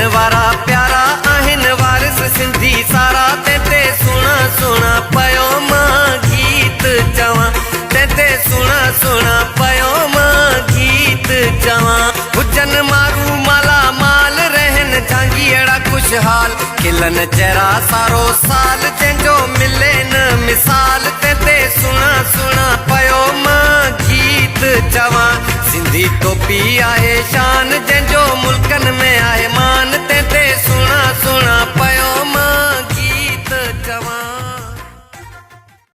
वारा प्यारा आहिन वारिस सिंधी सारा। तेते सुना सुना पयो मां गीत चवां, तेते सुना सुना पयो मां गीत चवां। हुजन मारू माला माल रहन झांगी अड़ा खुशहाल, खिलन चेहरा सारो साल जंहिंजो मिले न मिसाल। तेते सुना सुना पयो मां गीत चवां, सिंधी टोपी आहे शान जंहिंजो मुल्कन में आहे